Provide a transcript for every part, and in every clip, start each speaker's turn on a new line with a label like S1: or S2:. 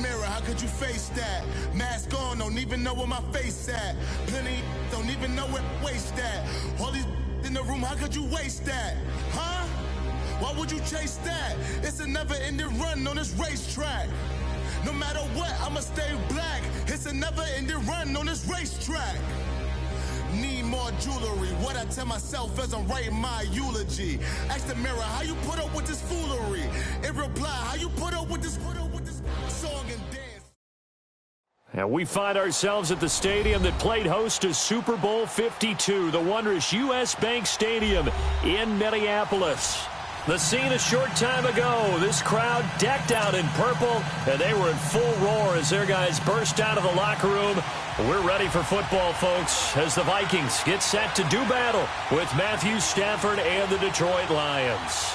S1: mirror, how could you face that? Mask on, don't even know where my face at. Plenty don't even know where waste at. All these in the room, how could you waste that? Huh? Why would you chase that? It's a never-ending run on this racetrack. No matter what, I'ma stay black. It's a never-ending run on this racetrack. Need more jewelry. What I tell myself as I'm writing my eulogy. Ask the mirror, how you put up with this foolery? In reply, how you put up with this song and dance?
S2: And we find ourselves at the stadium that played host to Super Bowl 52, the wondrous U.S. Bank Stadium in Minneapolis. The scene a short time ago, this crowd decked out in purple, and they were in full roar as their guys burst out of the locker room. We're ready for football, folks, as the Vikings get set to do battle with Matthew Stafford and the Detroit Lions.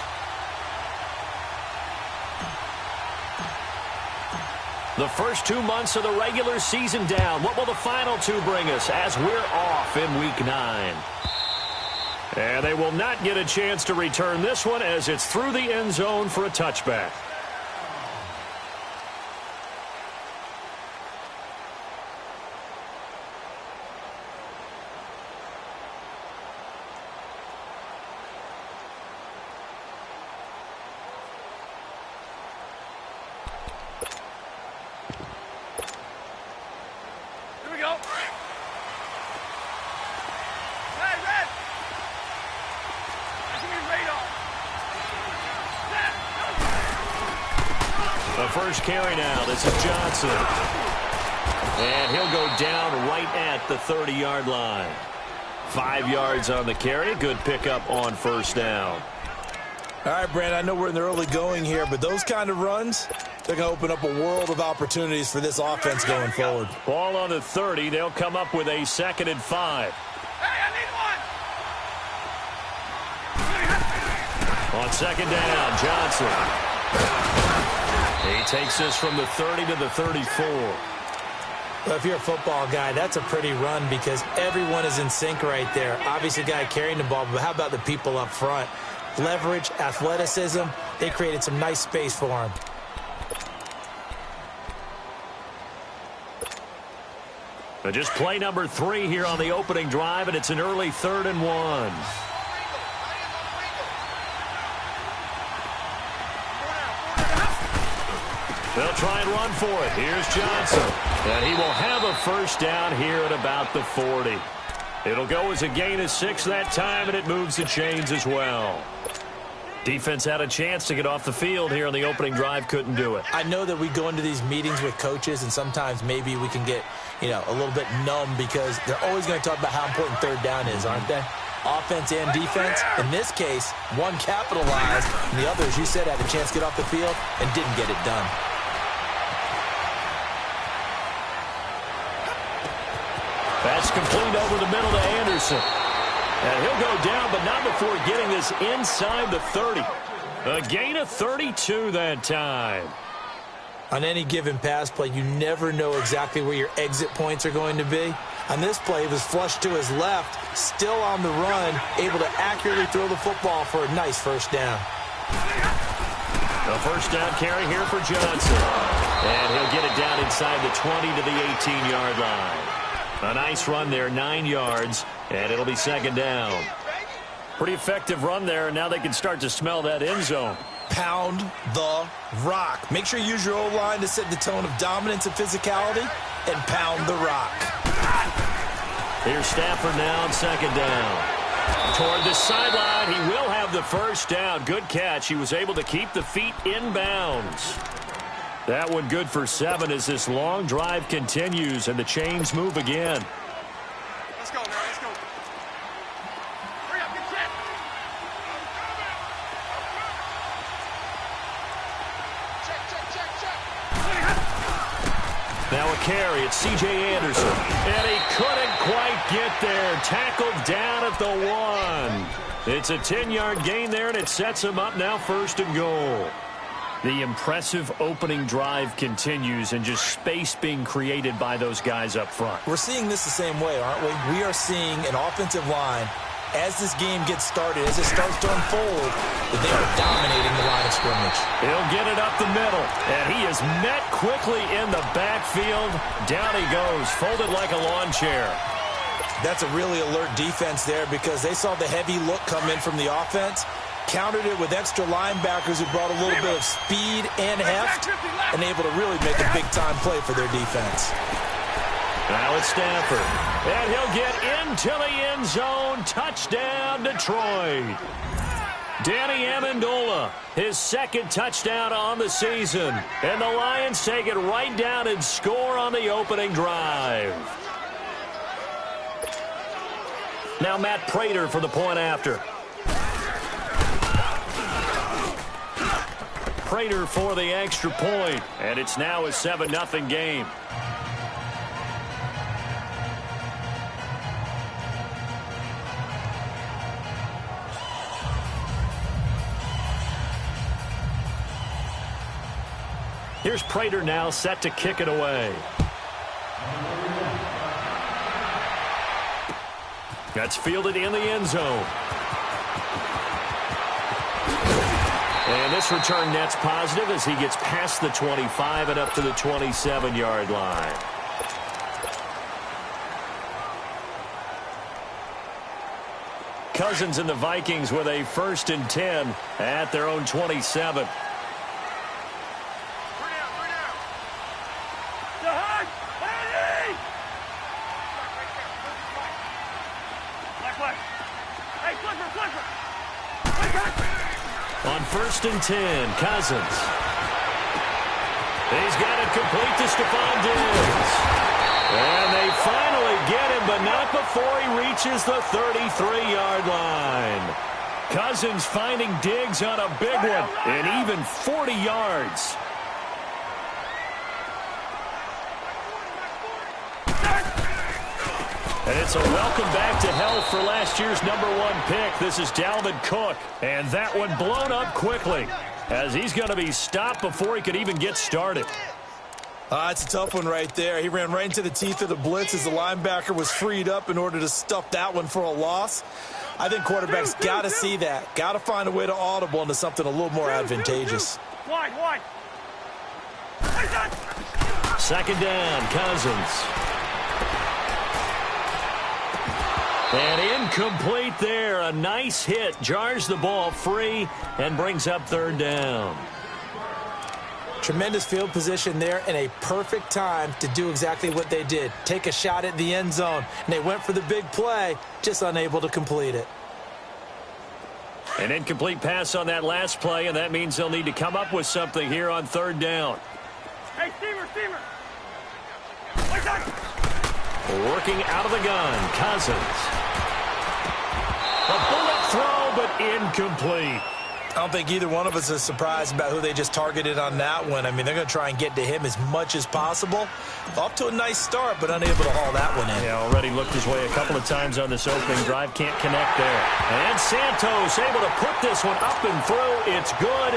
S2: The first 2 months of the regular season down. What will the final two bring us as we're off in Week 9? And they will not get a chance to return this one as it's through the end zone for a touchback.
S3: Here we go.
S2: The first carry now, this is Johnson. And he'll go down right at the 30-yard line. 5 yards on the carry, good pickup on first down.
S4: All right, Brand, I know we're in the early going here, but those kind of runs, they're going to open up a world of opportunities for this offense going forward.
S2: Ball on the 30, they'll come up with a 2nd and 5.
S3: Hey, I
S2: On
S3: need one!
S2: 2nd down, Johnson. He takes this from the 30 to the 34.
S5: Well, if you're a football guy, that's a pretty run because everyone is in sync right there. Obviously, the guy carrying the ball, but how about the people up front? Leverage, athleticism, they created some nice space for him.
S2: But just play number 3 here on the opening drive, and it's an early 3rd and 1. They'll try and run for it. Here's Johnson. And he will have a first down here at about the 40. It'll go as a gain of 6 that time, and it moves the chains as well. Defense had a chance to get off the field here on the opening drive, couldn't do it.
S5: I know that we go into these meetings with coaches, and sometimes maybe we can get, a little bit numb because they're always going to talk about how important 3rd down is, aren't they? Offense and defense. In this case, one capitalized, and the other, as you said, had a chance to get off the field and didn't get it done.
S2: Pass complete over the middle to Anderson. And he'll go down, but not before getting this inside the 30. A gain of 32 that time.
S5: On any given pass play, you never know exactly where your exit points are going to be. On this play, it was flushed to his left, still on the run, able to accurately throw the football for a nice first down.
S2: The first down carry here for Johnson. And he'll get it down inside the 20 to the 18-yard line. A nice run there, 9 yards, and it'll be 2nd down. Pretty effective run there, and now they can start to smell that end zone.
S4: Pound the rock. Make sure you use your O-line to set the tone of dominance and physicality, and pound the rock.
S2: Here's Stafford now on 2nd down. Toward the sideline, he will have the first down. Good catch. He was able to keep the feet in bounds. That one good for 7 as this long drive continues and the chains move again.
S3: Let's go, man. Let's go. Hurry up, get set. Check.
S2: Now a carry. It's C.J. Anderson. And he couldn't quite get there. Tackled down at the 1. It's a 10-yard gain there, and it sets him up now 1st and goal. The impressive opening drive continues and just space being created by those guys up front.
S5: We're seeing this the same way, aren't we? We are seeing an offensive line as this game gets started, as it starts to unfold, that they are dominating the line of scrimmage.
S2: He'll get it up the middle, and he is met quickly in the backfield. Down he goes, folded like a lawn chair.
S5: That's a really alert defense there because they saw the heavy look come in from the offense, countered it with extra linebackers who brought a little bit of speed and heft, and able to really make a big-time play for their defense.
S2: Now it's Stafford, and he'll get into the end zone. Touchdown, Detroit. Danny Amendola, his second touchdown on the season, and the Lions take it right down and score on the opening drive. Now Matt Prater for the point after. Prater for the extra point, and it's now a 7-0 game. Here's Prater now set to kick it away. That's fielded in the end zone. And this return net's positive as he gets past the 25 and up to the 27-yard line. Cousins and the Vikings with a 1st and 10 at their own 27. On 1st and 10, Cousins. He's got it complete to Stephon Diggs. And they finally get him, but not before he reaches the 33-yard line. Cousins finding Diggs on a big one, and even 40 yards. And it's a welcome back to health for last year's #1 pick. This is Dalvin Cook. And that one blown up quickly as he's going to be stopped before he could even get started.
S5: It's a tough one right there. He ran right into the teeth of the blitz as the linebacker was freed up in order to stuff that one for a loss. I think quarterbacks got to see that. Got to find a way to audible into something a little more advantageous.
S3: Wide.
S2: 2nd down, Cousins. And incomplete there. A nice hit. Jars the ball free and brings up 3rd down.
S5: Tremendous field position there and a perfect time to do exactly what they did. Take a shot at the end zone. And they went for the big play, just unable to complete it.
S2: An incomplete pass on that last play, and that means they'll need to come up with something here on 3rd down.
S3: Hey, Steamer.
S2: Working out of the gun, Cousins. A bullet throw, but incomplete.
S5: I don't think either one of us is surprised about who they just targeted on that one. I mean, they're going to try and get to him as much as possible. Off to a nice start, but unable to haul that one in.
S2: Yeah, already looked his way a couple of times on this opening drive. Can't connect there. And Santos able to put this one up and through. It's good.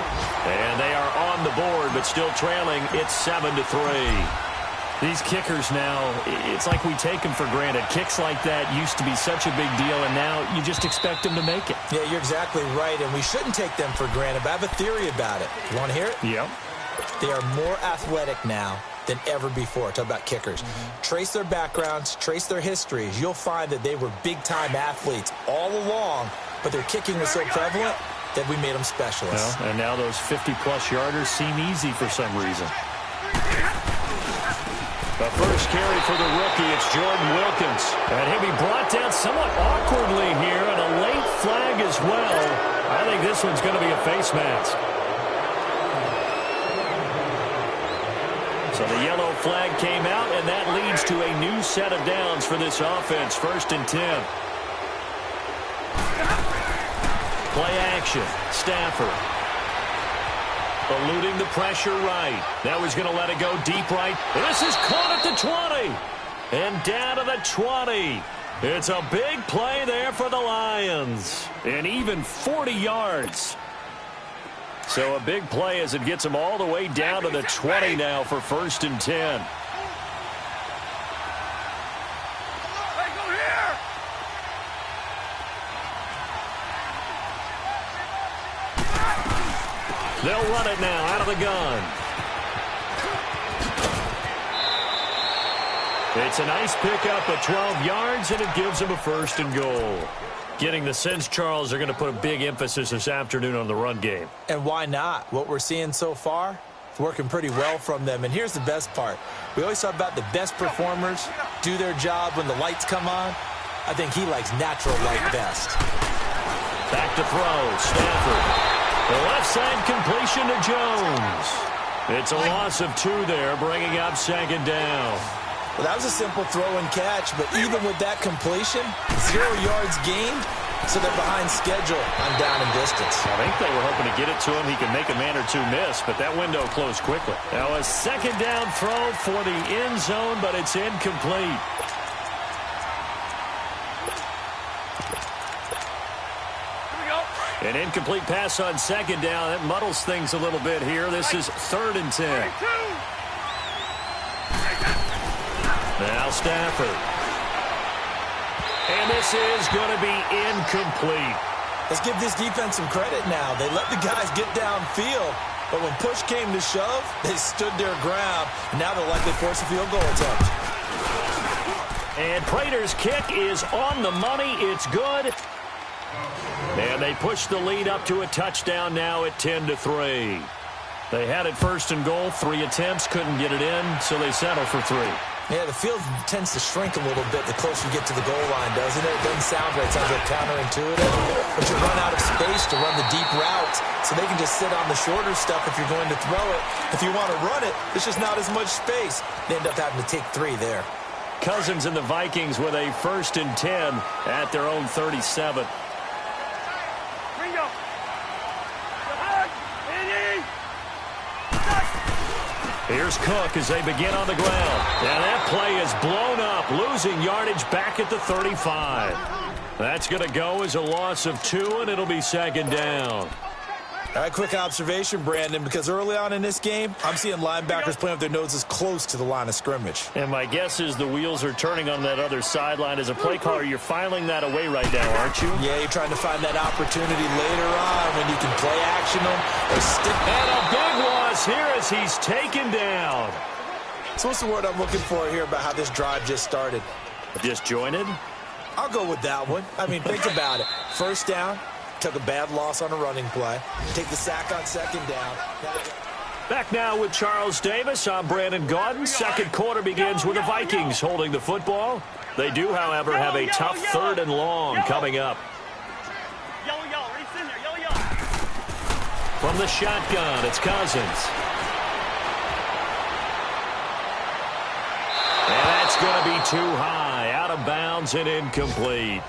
S2: And they are on the board, but still trailing. It's 7-3. These kickers now, it's like we take them for granted. Kicks like that used to be such a big deal, and now you just expect them to make it.
S5: Yeah, you're exactly right, and we shouldn't take them for granted, but I have a theory about it. You want to hear it?
S2: Yep.
S5: They are more athletic now than ever before. Talk about kickers. Trace their backgrounds, trace their histories. You'll find that they were big-time athletes all along, but their kicking was so prevalent that we made them specialists.
S2: Well, and now those 50-plus yarders seem easy for some reason. The first carry for the rookie, it's Jordan Wilkins. And he'll be brought down somewhat awkwardly here, and a late flag as well. I think this one's going to be a face mask. So the yellow flag came out, and that leads to a new set of downs for this offense. 1st and 10. Play action. Stafford. Eluding the pressure right. Now he's going to let it go deep right. This is caught at the 20. And down to the 20. It's a big play there for the Lions. And even 40 yards. So a big play as it gets them all the way down to the 20 now for 1st and 10. They'll run it now out of the gun. It's a nice pickup of 12 yards, and it gives them a 1st and goal. Getting the sense, Charles, they're going to put a big emphasis this afternoon on the run game.
S5: And why not? What we're seeing so far, it's working pretty well from them. And here's the best part. We always talk about the best performers do their job when the lights come on. I think he likes natural light best.
S2: Back to throw. Stafford. The left side completion to Jones. It's a loss of 2 there, bringing up 2nd down.
S5: Well, that was a simple throw and catch, but even with that completion, 0 yards gained, so they're behind schedule on down and distance.
S2: I think they were hoping to get it to him. He could make a man or 2 miss, but that window closed quickly. Now a 2nd down throw for the end zone, but it's incomplete. An incomplete pass on 2nd down. That muddles things a little bit here. This is 3rd and 10. Now Stafford. And this is going to be incomplete.
S5: Let's give this defense some credit now. They let the guys get downfield, but when push came to shove, they stood their ground, and now they'll likely force a field goal attempt.
S2: And Prater's kick is on the money. It's good. And they push the lead up to a touchdown now at 10-3. They had it 1st and goal, 3 attempts, couldn't get it in, so they settle for 3.
S5: Yeah, the field tends to shrink a little bit the closer you get to the goal line, doesn't it? It doesn't sound right. It sounds like counterintuitive. But you run out of space to run the deep routes, so they can just sit on the shorter stuff if you're going to throw it. If you want to run it, there's just not as much space. They end up having to take 3 there.
S2: Cousins and the Vikings with a 1st and 10 at their own 37. Here's Cook as they begin on the ground. Now that play is blown up, losing yardage back at the 35. That's going to go as a loss of 2, and it'll be 2nd down.
S5: All right, quick observation, Brandon, because early on in this game, I'm seeing linebackers playing with their noses close to the line of scrimmage.
S2: And my guess is the wheels are turning on that other sideline. As a play caller, you're filing that away right now, aren't you?
S5: Yeah, you're trying to find that opportunity later on when you can play action them or stick.
S2: And a big loss here as he's taken down.
S5: So what's the word I'm looking for here about how this drive just started?
S2: Disjointed?
S5: I'll go with that one. I mean, think about it. 1st down. Took a bad loss on a running play. Take the sack on 2nd down.
S2: Back now with Charles Davis. I'm Brandon Gaudin. 2nd quarter begins with the Vikings holding the football. They do, however, have a tough 3rd and long coming up. From the shotgun, it's Cousins. And that's going to be too high. Out of bounds and incomplete.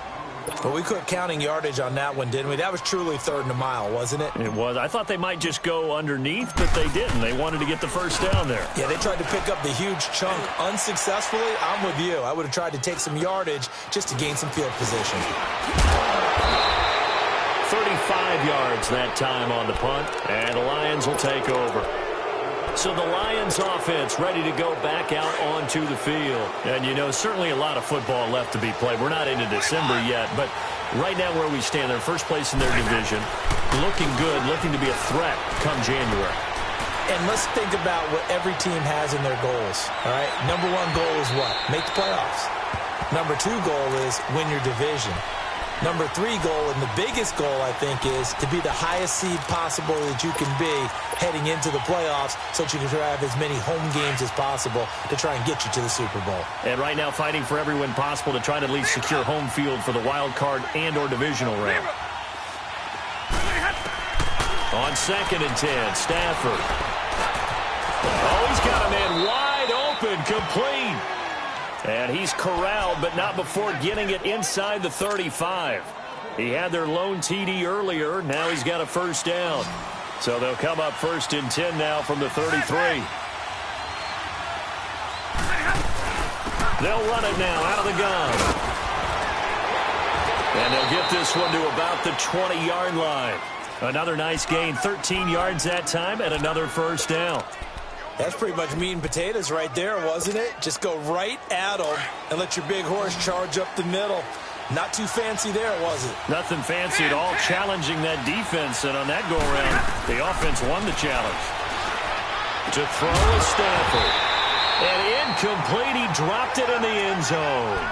S5: But we quit counting yardage on that one, didn't we? That was truly 3rd and a mile, wasn't it?
S2: It was. I thought they might just go underneath, but they didn't. They wanted to get the 1st down there.
S5: Yeah, they tried to pick up the huge chunk unsuccessfully. I'm with you. I would have tried to take some yardage just to gain some field position.
S2: 35 yards that time on the punt, and the Lions will take over. So the Lions offense ready to go back out onto the field. And, you know, certainly a lot of football left to be played. We're not into December yet, but right now where we stand, they're first place in their division, looking good, looking to be a threat come January.
S5: And let's think about what every team has in their goals, all right? Number 1 goal is what? Make the playoffs. Number 2 goal is win your division. Number 3 goal, and the biggest goal, I think, is to be the highest seed possible that you can be heading into the playoffs so that you can have as many home games as possible to try and get you to the Super Bowl.
S2: And right now fighting for every win possible to try to at least secure home field for the wild card and or divisional round. On 2nd and 10, Stafford. Oh, he's got a man wide open, complete. And he's corralled, but not before getting it inside the 35. He had their lone TD earlier. Now he's got a 1st down. So they'll come up 1st and 10 now from the 33. They'll run it now out of the gun. And they'll get this one to about the 20-yard line. Another nice gain, 13 yards that time, and another 1st down.
S5: That's pretty much meat and potatoes right there, wasn't it? Just go right at them and let your big horse charge up the middle. Not too fancy there, was it?
S2: Nothing fancy at all, challenging that defense, and on that go-around, the offense won the challenge. To throw is Stafford. And incomplete, he dropped it in the end zone.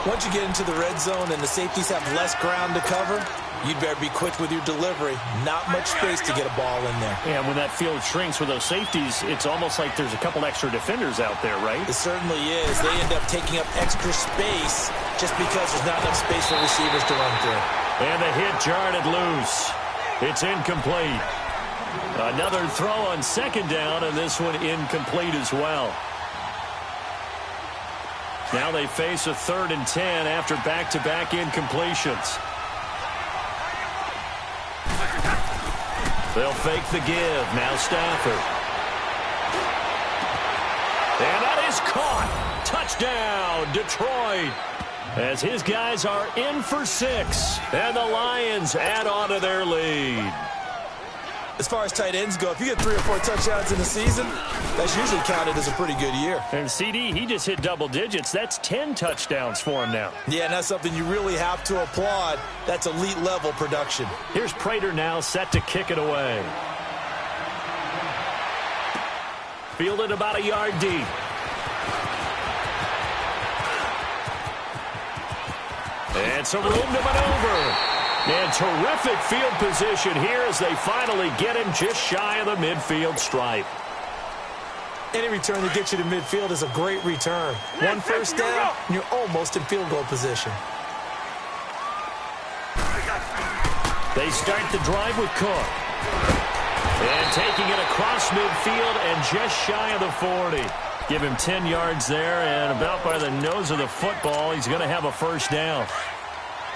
S5: Once you get into the red zone and the safeties have less ground to cover, you'd better be quick with your delivery. Not much space to get a ball in there.
S2: Yeah, when that field shrinks with those safeties, it's almost like there's a couple extra defenders out there, right?
S5: It certainly is. They end up taking up extra space just because there's not enough space for receivers to run through.
S2: And the hit jarred it loose. It's incomplete. Another throw on second down, and this one incomplete as well. Now they face a 3rd and 10 after back-to-back incompletions. They'll fake the give. Now Stafford. And that is caught. Touchdown, Detroit. As his guys are in for 6. And the Lions add on to their lead.
S5: As far as tight ends go, if you get 3 or 4 touchdowns in the season, that's usually counted as a pretty good year.
S2: And CD, he just hit double digits. That's 10 touchdowns for him now.
S5: Yeah, and that's something you really have to applaud. That's elite-level production.
S2: Here's Prater now set to kick it away. Fielded about a yard deep. And some room to maneuver. And terrific field position here as they finally get him just shy of the midfield stripe.
S5: Any return that gets you to midfield is a great return. One first down, and you're almost in field goal position.
S2: They start the drive with Cook. And taking it across midfield and just shy of the 40. Give him 10 yards there, and about by the nose of the football, he's going to have a first down.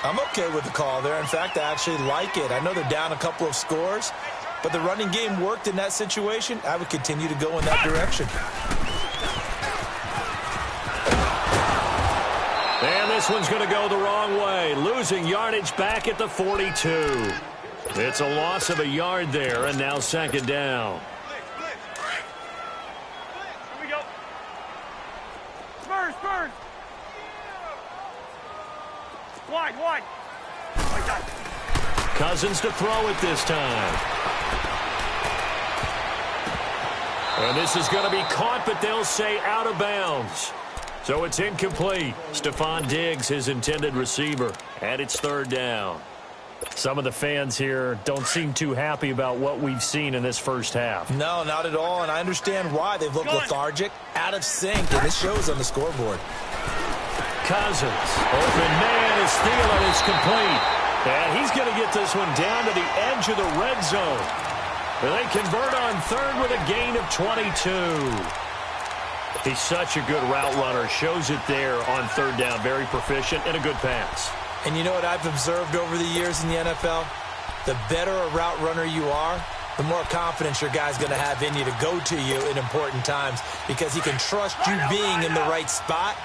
S5: I'm okay with the call there. In fact, I actually like it. I know they're down a couple of scores, but the running game worked in that situation. I would continue to go in that direction.
S2: And this one's going to go the wrong way, losing yardage back at the 42. It's a loss of a yard there, and now second down.
S3: Here we go. Spurs, Spurs. Wide.
S2: Cousins to throw it this time. And this is going to be caught, but they'll say out of bounds. So it's incomplete. Stephon Diggs, his intended receiver. And it's third down. Some of the fans here don't seem too happy about what we've seen in this first half.
S5: No, not at all, and I understand why. They've looked lethargic, out of sync, and this shows on the scoreboard.
S2: Cousins, open man, is Thielen is complete. And he's going to get this one down to the edge of the red zone. And they convert on third with a gain of 22. He's such a good route runner. Shows it there on third down. Very proficient and a good pass.
S5: And you know what I've observed over the years in the NFL? The better a route runner you are, the more confidence your guy's going to have in you to go to you in important times because he can trust you being in the right spot,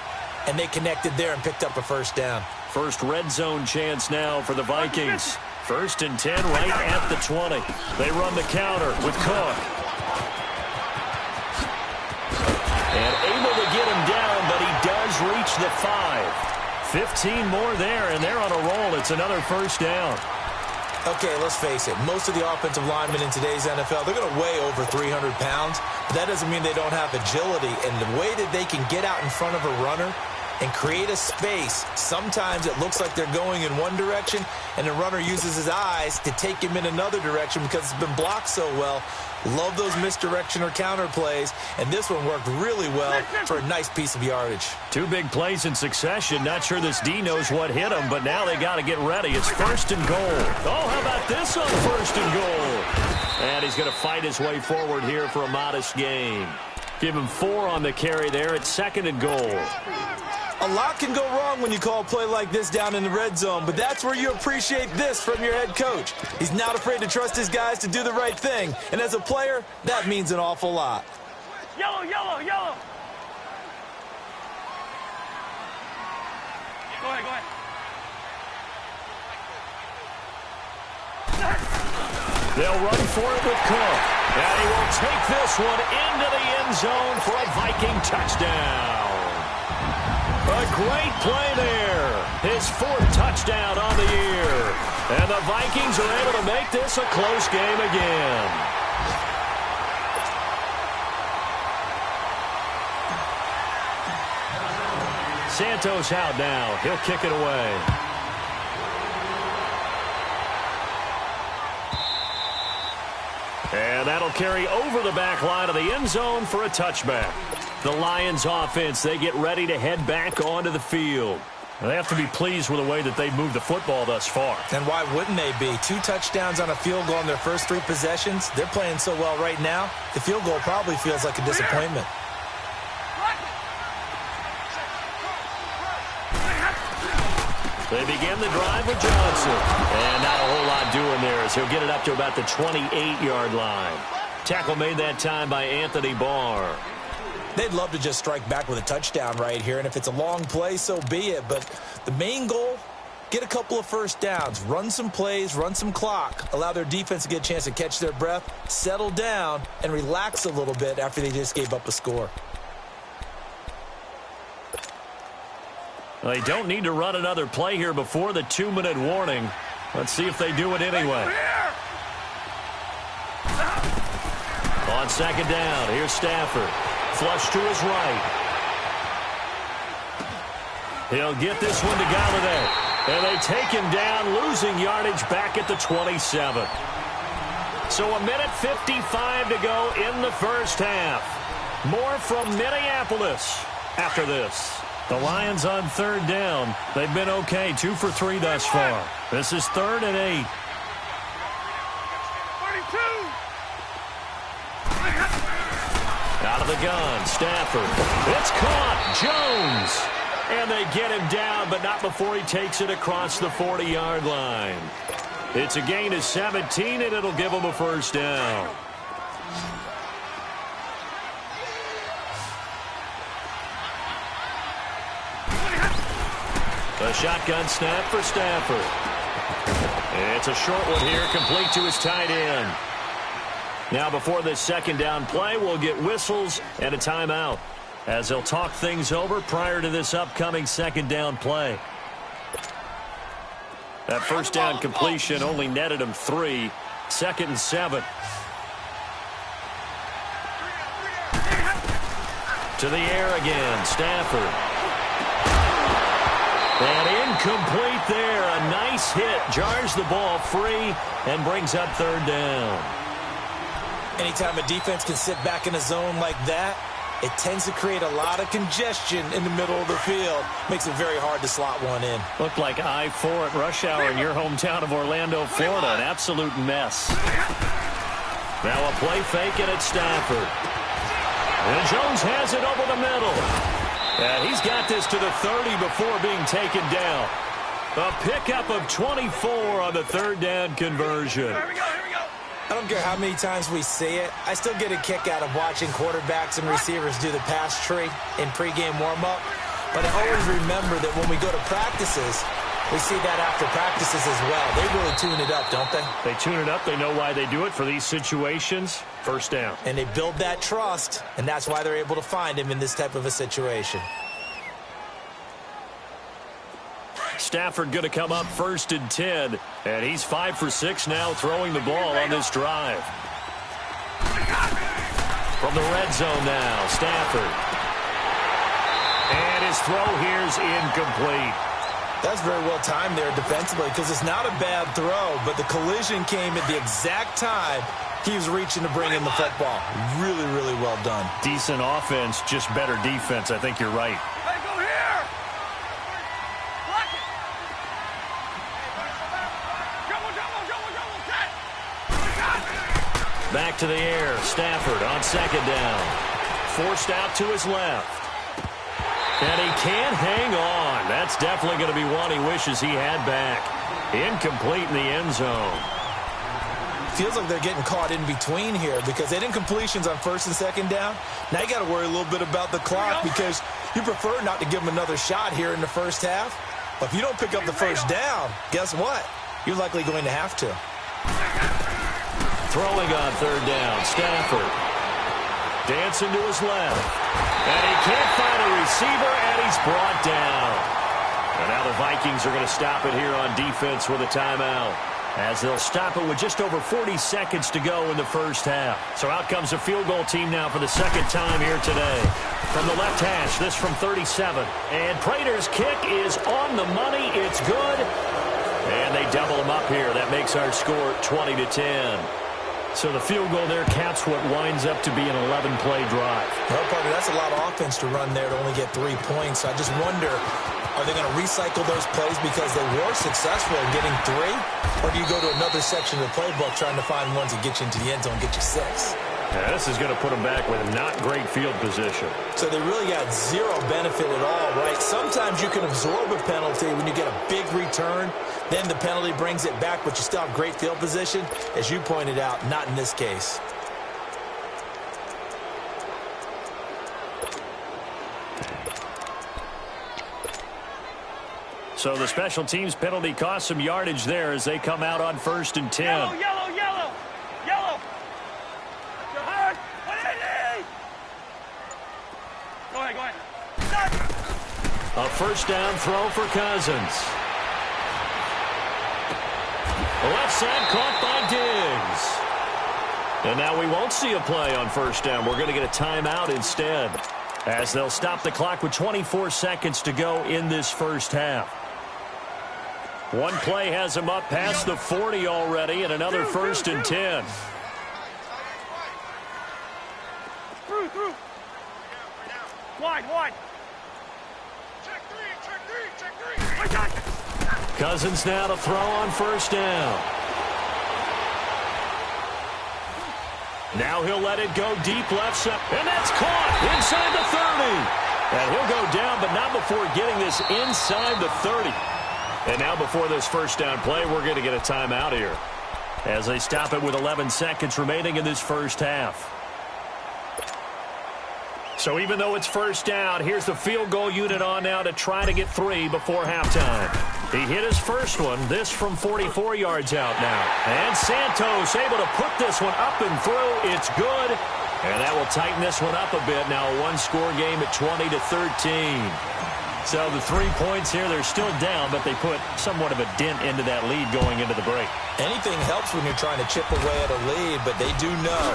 S5: and they connected there and picked up a first down.
S2: First red zone chance now for the Vikings. 1st and 10 right at the 20. They run the counter with Cook. And able to get him down, but he does reach the 5. 15 more there, and they're on a roll. It's another first down.
S5: Okay, let's face it. Most of the offensive linemen in today's NFL, they're going to weigh over 300 pounds. But that doesn't mean they don't have agility. And the way that they can get out in front of a runner and create a space, sometimes it looks like they're going in one direction, and the runner uses his eyes to take him in another direction because it's been blocked so well. Love those misdirection or counter plays, and this one worked really well for a nice piece of yardage. 2
S2: big plays in succession. Not sure this D knows what hit him, but now they got to get ready. It's 1st and goal. Oh, how about this on 1st and goal? And he's going to fight his way forward here for a modest gain. Give him 4 on the carry there at 2nd and goal.
S5: A lot can go wrong when you call a play like this down in the red zone, but that's where you appreciate this from your head coach. He's not afraid to trust his guys to do the right thing, and as a player, that means an awful lot.
S3: Yellow. Go ahead.
S2: They'll run for it with Cook. And he will take this one into the end zone for a Viking touchdown. A great play there. His 4th touchdown on the year. And the Vikings are able to make this a close game again. Santos out now. He'll kick it away. And that'll carry over the back line of the end zone for a touchback. The Lions offense, they get ready to head back onto the field. They have to be pleased with the way that they've moved the football thus far.
S5: And why wouldn't they be? 2 touchdowns on a field goal in their first 3 possessions. They're playing so well right now, the field goal probably feels like a disappointment.
S2: They begin the drive with Johnson. And not a whole lot doing there as he'll get it up to about the 28-yard line. Tackle made that time by Anthony Barr.
S5: They'd love to just strike back with a touchdown right here, and if it's a long play, so be it. But the main goal, get a couple of first downs, run some plays, run some clock, allow their defense to get a chance to catch their breath, settle down, and relax a little bit after they just gave up a score.
S2: They don't need to run another play here before the 2-minute warning. Let's see if they do it anyway. On 2nd down, here's Stafford. Flush to his right. He'll get this one to Galladay. And they take him down, losing yardage back at the 27. So 1:55 to go in the first half. More from Minneapolis after this. The Lions on 3rd down. They've been okay, 2 for 3 thus far. This is 3rd and 8. Out of the gun, Stafford. It's caught. Jones. And they get him down, but not before he takes it across the 40-yard line. It's a gain of 17, and it'll give him a first down. A shotgun snap for Stafford. It's a short one here, complete to his tight end. Now before this 2nd down play, we'll get whistles and a timeout as they'll talk things over prior to this upcoming 2nd down play. That 1st down completion only netted him 3. 2nd and 7. To the air again, Stafford. And incomplete there. A nice hit. Jars the ball free and brings up 3rd down.
S5: Anytime a defense can sit back in a zone like that, it tends to create a lot of congestion in the middle of the field. Makes it very hard to slot one in.
S2: Looked like I-4 at rush hour in your hometown of Orlando, Florida. An absolute mess. Now a play fake, and it's Stafford. And Jones has it over the middle. And he's got this to the 30 before being taken down. A pickup of 24 on the 3rd down conversion.
S5: I don't care how many times we see it. I still get a kick out of watching quarterbacks and receivers do the pass tree in pregame warm-up. But I always remember that when we go to practices, we see that after practices as well. They really tune it up, don't they?
S2: They tune it up. They know why they do it for these situations. First down.
S5: And they build that trust, and that's why they're able to find him in this type of a situation.
S2: Stafford going to come up 1st and 10, and he's 5 for 6 now throwing the ball on this drive. From the red zone now, Stafford. And his throw here's incomplete.
S5: That's very well timed there defensively because it's not a bad throw, but the collision came at the exact time he was reaching to bring in the football. Really, really well done.
S2: Decent offense, just better defense. I think you're right.
S3: Hey, go here! Block it! Double,
S2: Back to the air. Stafford on 2nd down. Forced out to his left. And he can't hang on. That's definitely going to be one he wishes he had back. Incomplete in the end zone.
S5: Feels like they're getting caught in between here because they didn't completions on 1st and 2nd down. Now you got to worry a little bit about the clock because you prefer not to give them another shot here in the first half. But if you don't pick up the 1st down, guess what? You're likely going to have to.
S2: Throwing on 3rd down, Stafford. Dancing to his left. And he can't find a receiver, and he's brought down. And now the Vikings are going to stop it here on defense with a timeout, as they'll stop it with just over 40 seconds to go in the first half. So out comes a field goal team now for the second time here today. From the left hash, this from 37. And Prater's kick is on the money. It's good. And they double him up here. That makes our score 20-10. So the field goal there counts what winds up to be an 11-play drive.
S5: Well, partner, that's a lot of offense to run there to only get 3 points. I just wonder, are they going to recycle those plays because they were successful in getting 3? Or do you go to another section of the playbook trying to find ones that get you into the end zone and get you 6?
S2: Yeah, this is going to put them back with not great field position.
S5: So they really got zero benefit at all, right? Sometimes you can absorb a penalty when you get a big return. Then the penalty brings it back, but you still have great field position. As you pointed out, not in this case.
S2: So the special teams penalty cost some yardage there as they come out on 1st and 10.
S3: Yellow, yellow, yellow, yellow. You're hard. 180. Go ahead, go ahead.
S2: A first down throw for Cousins. Left side caught by Diggs. And now we won't see a play on first down. We're going to get a timeout instead, as they'll stop the clock with 24 seconds to go in this first half. One play has him up past the 40 already, and another 1st and 10.
S3: Through. Wide. Check three.
S2: Cousins now to throw on first down. Now he'll let it go deep left side, and that's caught inside the 30. And he'll go down, but not before getting this inside the 30. And now before this first down play, we're going to get a timeout here, as they stop it with 11 seconds remaining in this first half. So even though it's first down, here's the field goal unit on now to try to get 3 before halftime. He hit his first one, this from 44 yards out now. And Santos able to put this one up and through. It's good. And that will tighten this one up a bit. Now a one-score game at 20-13. So the 3 points here, they're still down, but they put somewhat of a dent into that lead going into the break.
S5: Anything helps when you're trying to chip away at a lead, but they do know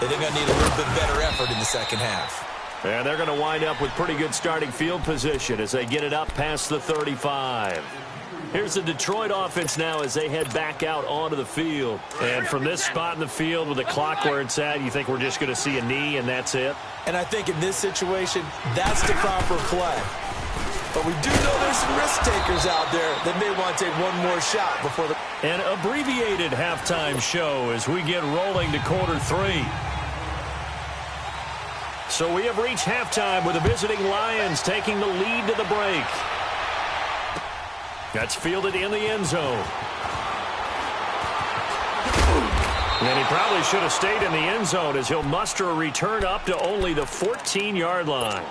S5: that they're going to need a little bit better effort in the second half.
S2: And they're going to wind up with pretty good starting field position as they get it up past the 35. Here's the Detroit offense now as they head back out onto the field. And from this spot in the field with the clock where it's at, you think we're just going to see a knee and that's it?
S5: And I think in this situation, that's the proper play. But we do know there's some risk takers out there that may want to take one more shot before the...
S2: An abbreviated halftime show as we get rolling to quarter 3. So we have reached halftime with the visiting Lions taking the lead to the break. That's fielded in the end zone. And he probably should have stayed in the end zone as he'll muster a return up to only the 14-yard line.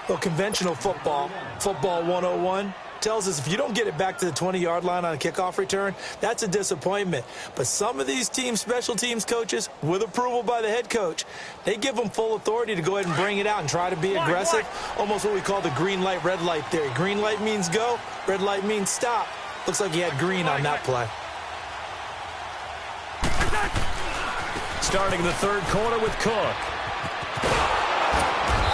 S5: Well, conventional football 101, tells us if you don't get it back to the 20-yard line on a kickoff return, that's a disappointment. But some of these teams, special teams coaches, with approval by the head coach, they give them full authority to go ahead and bring it out and try to be aggressive. Almost what we call the green light, red light theory. Green light means go, red light means stop. Looks like he had green on that play.
S2: Starting the third quarter with Cook.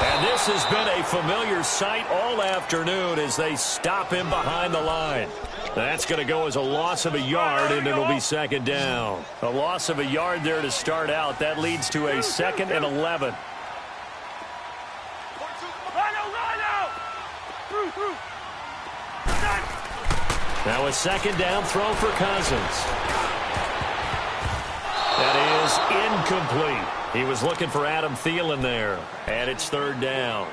S2: And this has been a familiar sight all afternoon as they stop him behind the line. That's going to go as a loss of a yard, and it'll be second down. A loss of a yard there to start out. That leads to a 2nd and 11. Now a second down throw for Cousins. That is incomplete. He was looking for Adam Thielen there, and it's third down.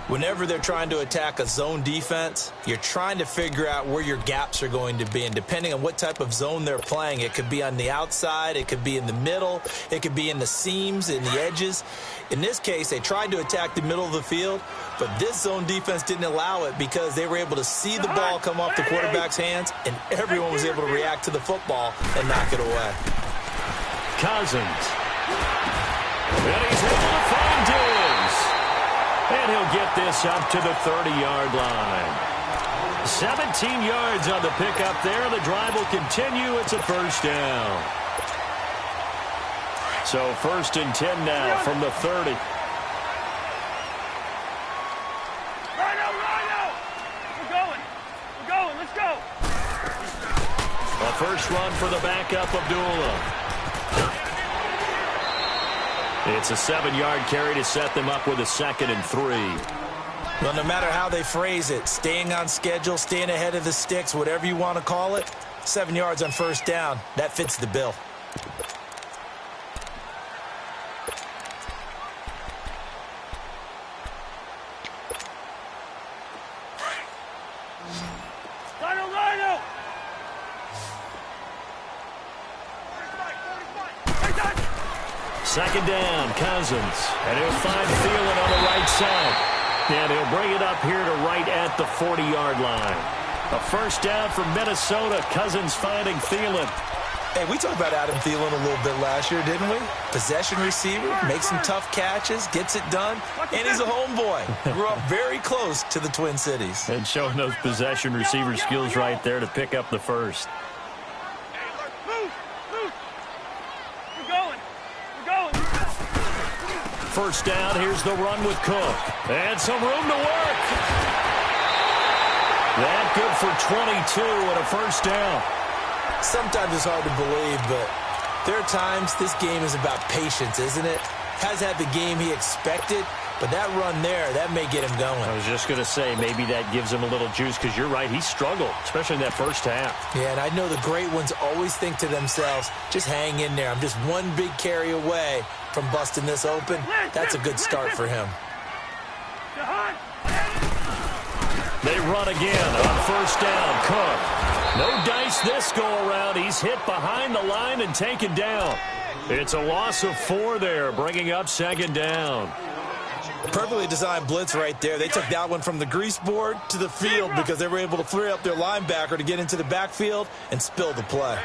S5: Whenever they're trying to attack a zone defense, you're trying to figure out where your gaps are going to be. And depending on what type of zone they're playing, it could be on the outside, it could be in the middle, it could be in the seams, in the edges. In this case, they tried to attack the middle of the field, but this zone defense didn't allow it because they were able to see the ball come off the quarterback's hands, and everyone was able to react to the football and knock it away.
S2: Cousins. And he's able to fire. And he'll get this up to the 30-yard line. 17 yards on the pickup there. The drive will continue. It's a first down. So 1st and 10 now from the 30.
S3: We're going. Let's go.
S2: A first run for the backup, Abdullah. It's a 7-yard carry to set them up with a 2nd and 3.
S5: Well, no matter how they phrase it, staying on schedule, staying ahead of the sticks, whatever you want to call it, 7 yards on first down, that fits the bill.
S3: Rhino!
S2: 2nd down, Cousins. And he'll find Thielen on the right side. And he'll bring it up here to right at the 40-yard line. A first down for Minnesota. Cousins finding Thielen.
S5: Hey, we talked about Adam Thielen a little bit last year, didn't we? Possession receiver, makes some tough catches, gets it done, and he's a homeboy. Grew up very close to the Twin Cities.
S2: And showing those possession receiver skills right there to pick up the first.
S3: Move! We're going.
S2: First down, here's the run with Cook. And some room to work. That good for 22 and a first down.
S5: Sometimes it's hard to believe, but there are times this game is about patience, isn't it? Has had the game he expected, but that run there, that may get him going.
S2: I was just going to say, maybe that gives him a little juice, because you're right, he struggled, especially in that first half.
S5: Yeah, and I know the great ones always think to themselves, just hang in there. I'm just one big carry away from busting this open. That's a good start for him.
S2: They run again on first down. Cook. No dice this go-around. He's hit behind the line and taken down. It's a loss of 4 there, bringing up 2nd down.
S5: Perfectly designed blitz right there. They took that one from the grease board to the field because they were able to free up their linebacker to get into the backfield and spill the play.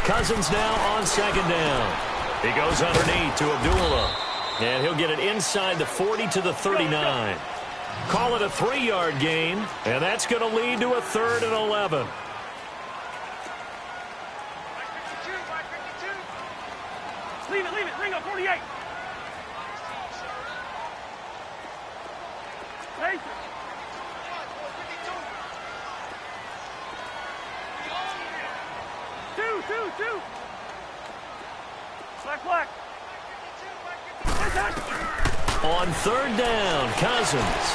S2: Cousins now on 2nd down. He goes underneath to Abdullah. And he'll get it inside the 40 to the 39. Call it a 3-yard gain, and that's going to lead to a 3rd and 11.
S3: Leave it. Ringo, 48. Nathan. Two. Black.
S2: On 3rd down, Cousins.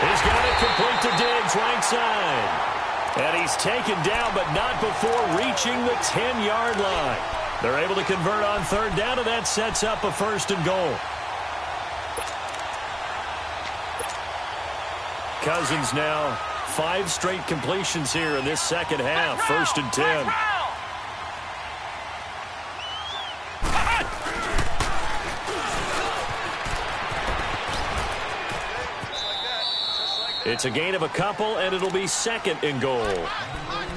S2: He's got it complete to Diggs, right side. And he's taken down, but not before reaching the 10-yard line. They're able to convert on 3rd down, and that sets up a 1st and goal. Cousins now 5 straight completions here in this second half. 1st and 10. It's a gain of a couple, and it'll be 2nd and goal.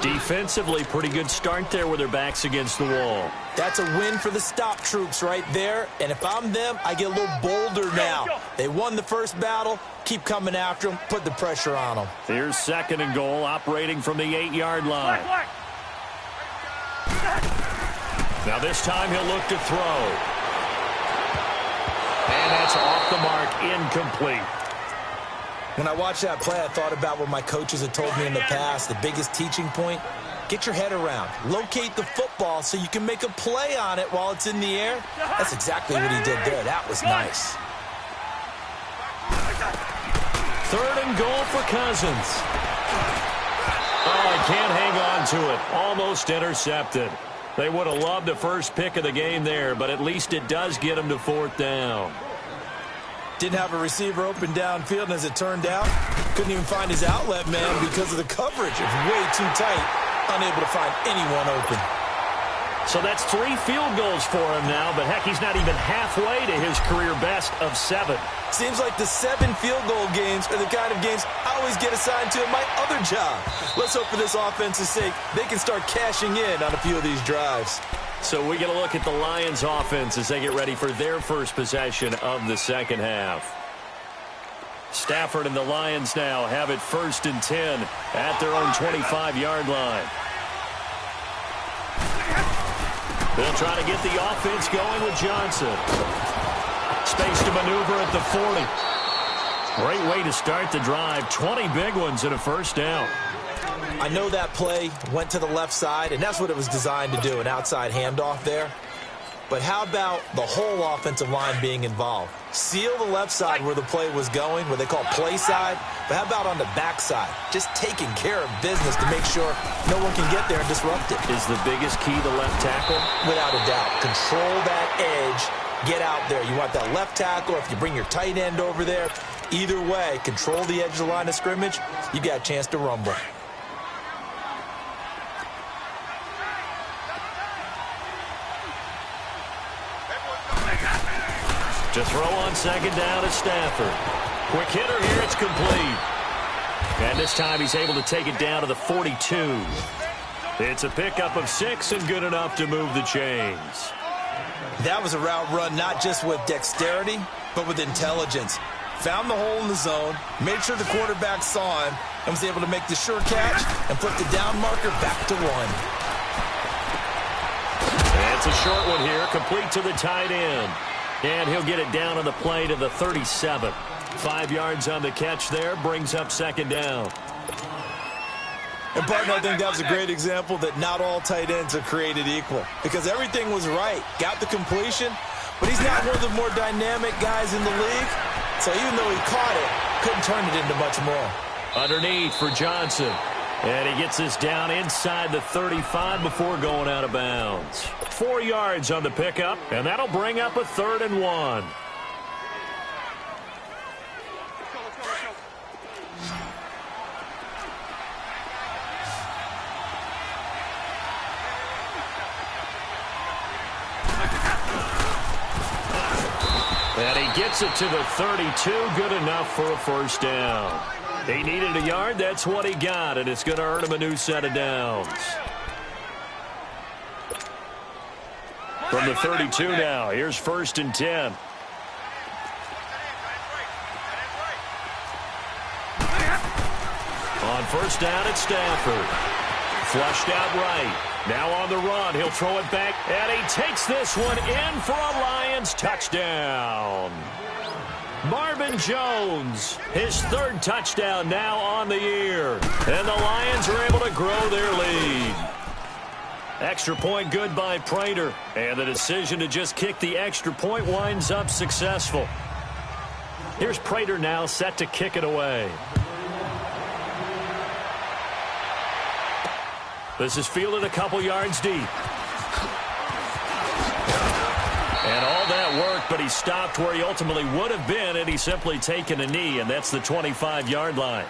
S2: Defensively, pretty good start there with their backs against the wall.
S5: That's a win for the stop troops right there. And if I'm them, I get a little bolder now. They won the first battle. Keep coming after them. Put the pressure on them.
S2: Here's 2nd and goal, operating from the 8-yard line. Now this time he'll look to throw. And that's off the mark, incomplete.
S5: When I watched that play, I thought about what my coaches had told me in the past. The biggest teaching point, get your head around. Locate the football so you can make a play on it while it's in the air. That's exactly what he did there. That was nice.
S2: 3rd and goal for Cousins. Oh, he can't hang on to it. Almost intercepted. They would have loved the first pick of the game there, but at least it does get him to 4th down.
S5: Didn't have a receiver open downfield, and as it turned out, couldn't even find his outlet man because of the coverage. It's way too tight, unable to find anyone open.
S2: So that's 3 field goals for him now, but heck, he's not even halfway to his career best of 7.
S5: Seems like the 7 field goal games are the kind of games I always get assigned to in my other job. Let's hope for this offense's sake they can start cashing in on a few of these drives.
S2: So we get a look at the Lions offense as they get ready for their first possession of the second half. Stafford and the Lions now have it 1st and 10 at their own 25-yard line. They'll try to get the offense going with Johnson. Space to maneuver at the 40. Great way to start the drive. 20 big ones and a first down.
S5: I know that play went to the left side, and that's what it was designed to do, an outside handoff there. But how about the whole offensive line being involved? Seal the left side where the play was going, what they call play side. But how about on the back side? Just taking care of business to make sure no one can get there and disrupt it.
S2: Is the biggest key the left tackle?
S5: Without a doubt. Control that edge. Get out there. You want that left tackle, or if you bring your tight end over there, either way, control the edge of the line of scrimmage, you got a chance to rumble.
S2: To throw on second down is Stafford. Quick hitter here, it's complete. And this time he's able to take it down to the 42. It's a pickup of 6 and good enough to move the chains.
S5: That was a route run not just with dexterity, but with intelligence. Found the hole in the zone, made sure the quarterback saw him, and was able to make the sure catch and flip the down marker back to 1.
S2: That's a short one here, complete to the tight end. And he'll get it down on the play to the 37. 5 yards on the catch there, brings up second down.
S5: And, partner, I think that was a great example that not all tight ends are created equal. Because everything was right. Got the completion, but he's not one of the more dynamic guys in the league. So even though he caught it, couldn't turn it into much more.
S2: Underneath for Johnson. And he gets this down inside the 35 before going out of bounds. 4 yards on the pickup, and that'll bring up a 3rd and 1. And he gets it to the 32, good enough for a first down. He needed a yard, that's what he got, and it's going to earn him a new set of downs. From the 32 now, here's 1st and 10. On first down, it's Stafford. Flushed out right. Now on the run, he'll throw it back, and he takes this one in for a Lions touchdown. Marvin Jones, his 3rd touchdown now on the year. And the Lions are able to grow their lead. Extra point good by Prater. And the decision to just kick the extra point winds up successful. Here's Prater now set to kick it away. This is fielded a couple yards deep. And all that worked, but he stopped where he ultimately would have been had he simply taken a knee, and that's the 25-yard line.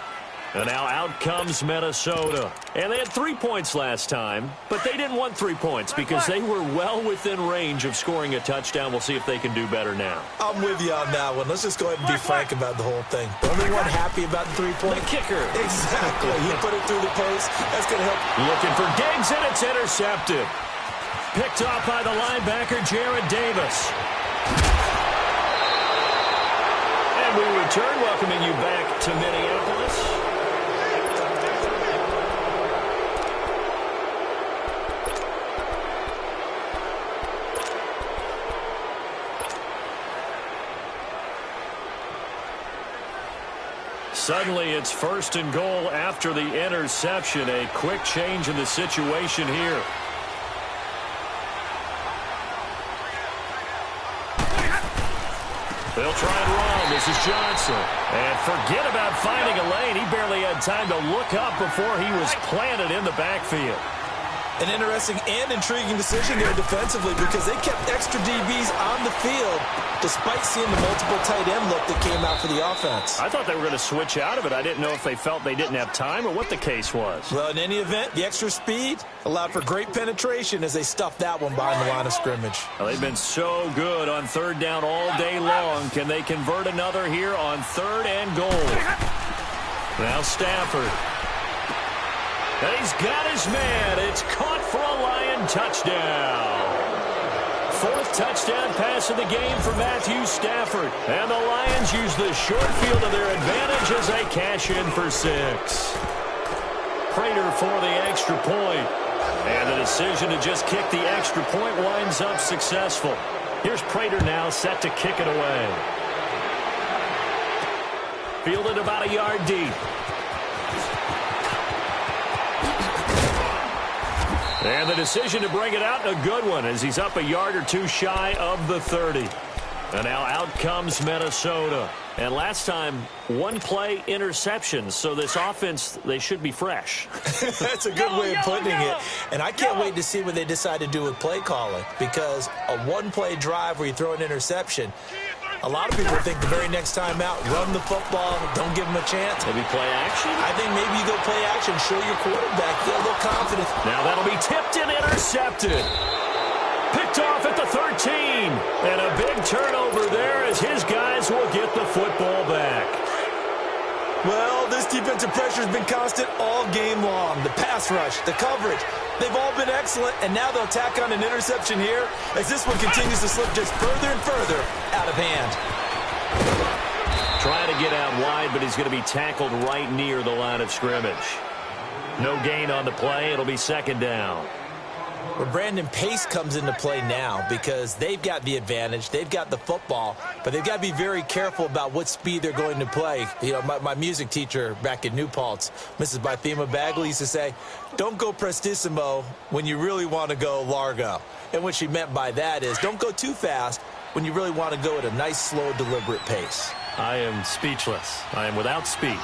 S2: And now out comes Minnesota. And they had 3 points last time, but they didn't want 3 points because they were well within range of scoring a touchdown. We'll see if they can do better now.
S5: I'm with you on that one. Let's just go ahead and be frank about the whole thing. The only one happy about the 3-point?
S2: The kicker.
S5: Exactly. He put it through the post. That's going to help.
S2: Looking for Diggs, and it's intercepted. Picked off by the linebacker, Jared Davis. And we return, welcoming you back to Minneapolis. Suddenly, it's 1st and goal after the interception. A quick change in the situation here. They'll try and run. This is Johnson. And forget about finding a lane. He barely had time to look up before he was planted in the backfield.
S5: An interesting and intriguing decision there defensively because they kept extra DBs on the field despite seeing the multiple tight end look that came out for the offense.
S2: I thought they were going to switch out of it. I didn't know if they felt they didn't have time or what the case was.
S5: Well, in any event, the extra speed allowed for great penetration as they stuffed that one behind the line of scrimmage.
S2: Well, they've been so good on third down all day long. Can they convert another here on 3rd and goal? Now Stafford. And he's got his man. It's caught for a Lion touchdown. 4th touchdown pass of the game for Matthew Stafford. And the Lions use the short field to their advantage as they cash in for 6. Prater for the extra point. And the decision to just kick the extra point winds up successful. Here's Prater now set to kick it away. Fielded about a yard deep. And the decision to bring it out, a good one, as he's up a yard or two shy of the 30. And now out comes Minnesota. And last time, 1-play interceptions. So this offense, they should be fresh.
S5: That's a good way of putting it. And I can't wait to see what they decide to do with play calling. Because a 1-play drive where you throw an interception, a lot of people think the very next time out, run the football, don't give them a chance.
S2: Maybe play action?
S5: I think maybe you go play action, show your quarterback, feel a little confident.
S2: Now that'll be tipped and intercepted. Picked off at the 13. And a big turnover there as his guys will get the football back.
S5: Well, this defensive pressure has been constant all game long. The pass rush, the coverage, they've all been excellent, and now they'll tack on an interception here as this one continues to slip just further and further out of hand.
S2: Trying to get out wide, but he's going to be tackled right near the line of scrimmage. No gain on the play. It'll be 2nd down.
S5: Well, Brandon, pace comes into play now because they've got the advantage. They've got the football, but they've got to be very careful about what speed they're going to play. You know, my music teacher back in New Paltz, Mrs. Bythema Bagley, used to say, don't go prestissimo when you really want to go largo. And what she meant by that is don't go too fast when you really want to go at a nice, slow, deliberate pace.
S2: I am speechless. I am without speech.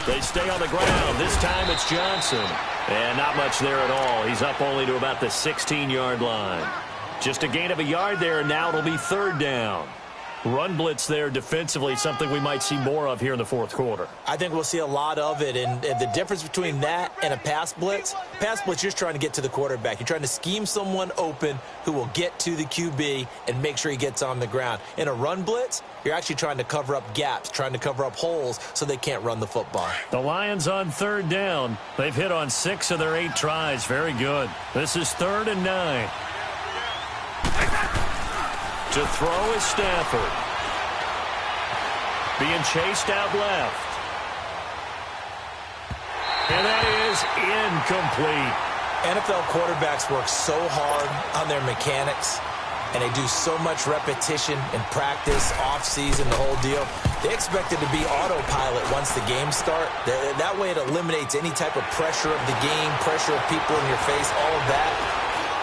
S2: They stay on the ground. This time it's Johnson. And not much there at all. He's up only to about the 16-yard line. Just a gain of a yard there, and now it'll be 3rd down. Run blitz there defensively, something we might see more of here in the 4th quarter.
S5: I think we'll see a lot of it, and the difference between that and a pass blitz, you're just trying to get to the quarterback. You're trying to scheme someone open who will get to the QB and make sure he gets on the ground. In a run blitz, you're actually trying to cover up gaps, trying to cover up holes so they can't run the football.
S2: The Lions on 3rd down. They've hit on 6 of their 8 tries. Very good. This is 3rd and 9. To throw is Stafford. Being chased out left. And that is incomplete.
S5: NFL quarterbacks work so hard on their mechanics, and they do so much repetition and practice, off-season, the whole deal. They expect it to be autopilot once the games start. That way it eliminates any type of pressure of the game, pressure of people in your face, all of that.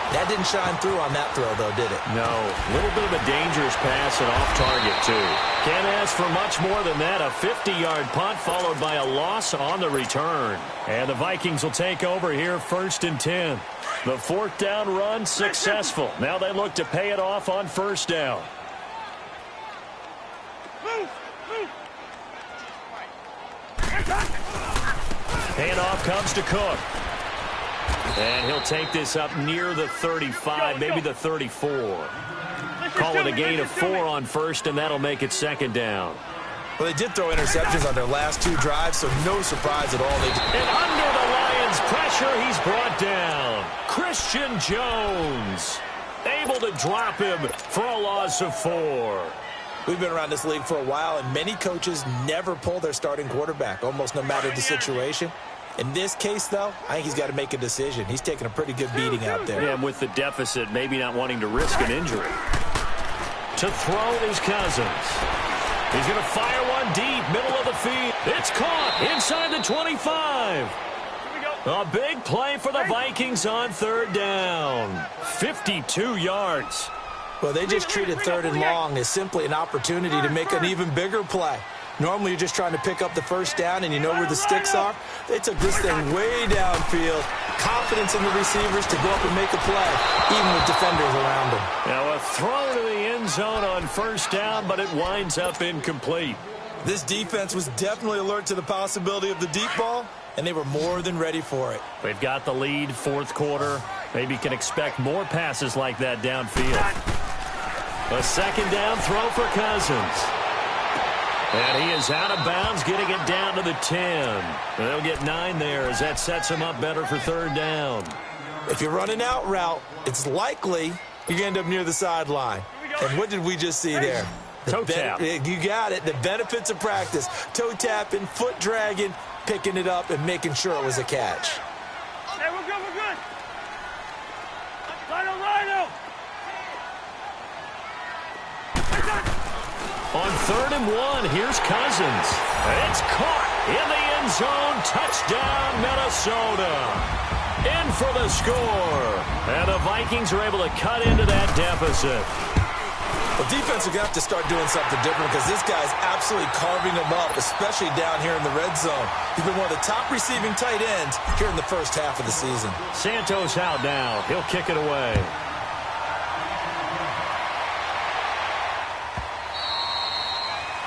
S5: That didn't shine through on that throw, though, did it?
S2: No. A little bit of a dangerous pass and off target, too. Can't ask for much more than that. A 50-yard punt followed by a loss on the return. And the Vikings will take over here 1st and 10. The 4th down run successful. Now they look to pay it off on 1st down. Handoff comes to Cook. And he'll take this up near the 35, maybe the 34. Call it a gain of 4 on 1st, and that'll make it 2nd down.
S5: Well, they did throw interceptions on their last 2 drives, so no surprise at all.
S2: And under the Lions' pressure, he's brought down. Christian Jones able to drop him for a loss of 4.
S5: We've been around this league for a while, and many coaches never pull their starting quarterback, almost no matter the situation. In this case, though, I think he's got to make a decision. He's taking a pretty good beating out there.
S2: Yeah, and with the deficit, maybe not wanting to risk an injury. To throw is Cousins. He's going to fire one deep, middle of the field. It's caught inside the 25. A big play for the Vikings on 3rd down. 52 yards.
S5: Well, they just treated 3rd and long as simply an opportunity to make an even bigger play. Normally, you're just trying to pick up the first down, and you know where the sticks are. They took this thing way downfield. Confidence in the receivers to go up and make a play, even with defenders around them.
S2: Now a throw to the end zone on first down, but it winds up incomplete.
S4: This defense was definitely alert to the possibility of the deep ball, and they were more than ready for it.
S2: They've got the lead, fourth quarter. Maybe can expect more passes like that downfield. A second down throw for Cousins. And he is out of bounds, getting it down to the 10. They'll get 9 there as that sets him up better for third down.
S4: If you're running out route, it's likely you're going to end up near the sideline. And what did we just see there?
S2: Toe tap.
S4: You got it. The benefits of practice. Toe tapping, foot dragging, picking it up, and making sure it was a catch.
S3: Hey, we're good, we're good. Rhino.
S2: On 3rd and 1, here's Cousins. It's caught in the end zone. Touchdown, Minnesota. In for the score. And the Vikings are able to cut into that deficit.
S4: Well, defense are going to have to start doing something different because this guy's absolutely carving them up, especially down here in the red zone. He's been one of the top receiving tight ends here in the first half of the season.
S2: Santos out now. He'll kick it away.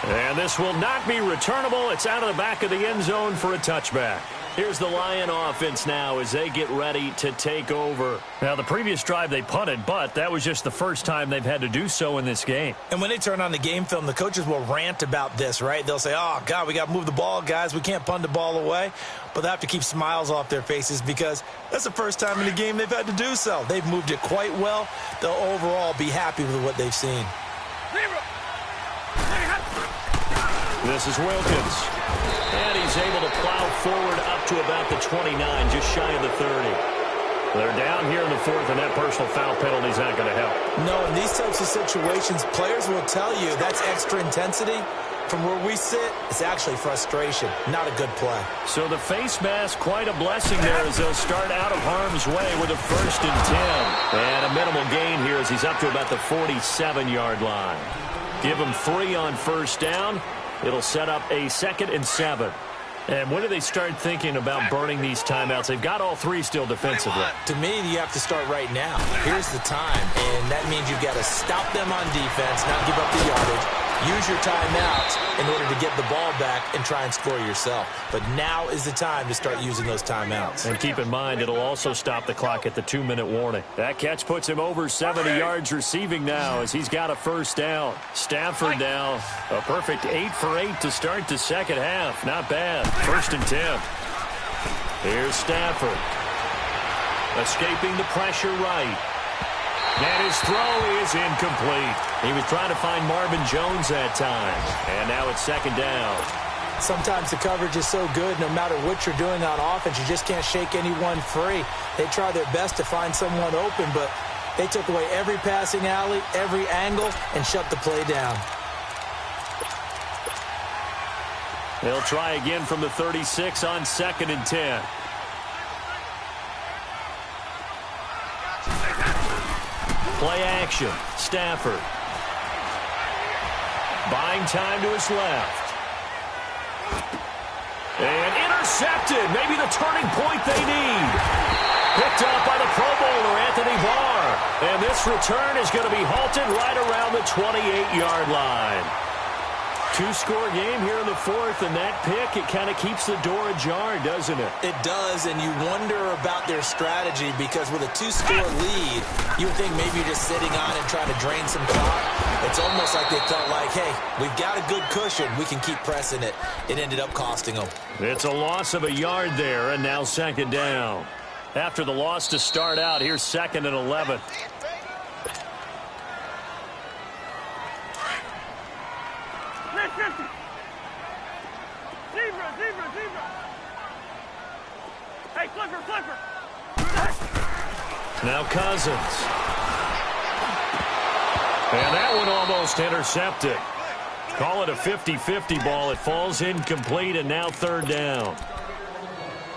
S2: And this will not be returnable. It's out of the back of the end zone for a touchback. Here's the Lion offense now as they get ready to take over. Now, the previous drive they punted, but that was just the first time they've had to do so in this game.
S5: And when they turn on the game film, the coaches will rant about this, right? They'll say, oh, God, we got to move the ball, guys. We can't punt the ball away. But they have to keep smiles off their faces because that's the first time in the game they've had to do so. They've moved it quite well. They'll overall be happy with what they've seen.
S2: This is Wilkins. And he's able to plow forward up to about the 29, just shy of the 30. They're down here in the 4th, and that personal foul penalty is not going to help.
S5: No, in these types of situations, players will tell you that's extra intensity. From where we sit, it's actually frustration, not a good play.
S2: So the face mask, quite a blessing there as they'll start out of harm's way with a 1st and 10. And a minimal gain here as he's up to about the 47-yard line. Give him 3 on first down. It'll set up a 2nd and 7. And when do they start thinking about burning these timeouts? They've got all 3 still defensively.
S5: To me, you have to start right now. Here's the time, and that means you've got to stop them on defense, not give up the yardage, use your timeouts in order to get the ball back and try and score yourself. But now is the time to start using those timeouts.
S2: And keep in mind, it'll also stop the clock at the 2-minute warning. That catch puts him over 70 yards receiving now as he's got a first down. Stafford now, a perfect 8 for 8 to start the second half. Not bad. 1st and 10. Here's Stafford. Escaping the pressure right. And his throw is incomplete. He was trying to find Marvin Jones that time. And now it's 2nd down.
S5: Sometimes the coverage is so good, no matter what you're doing on offense, you just can't shake anyone free. They try their best to find someone open, but they took away every passing alley, every angle, and shut the play down.
S2: They'll try again from the 36 on 2nd and 10. Play action. Stafford. Buying time to his left. And intercepted. Maybe the turning point they need. Picked up by the Pro Bowler, Anthony Barr. And this return is going to be halted right around the 28-yard line. 2-score game here in the 4th, and that pick, it kind of keeps the door ajar, doesn't it?
S5: It does, and you wonder about their strategy because with a 2-score lead, you would think maybe you're just sitting on and trying to drain some clock. It's almost like they felt like, hey, we've got a good cushion. We can keep pressing it. It ended up costing them.
S2: It's a loss of a yard there, and now 2nd down. After the loss to start out, here's 2nd and 11.
S3: Zebra. Hey, Clipper.
S2: Now Cousins. And that one almost intercepted. Call it a 50-50 ball. It falls incomplete, and now 3rd down.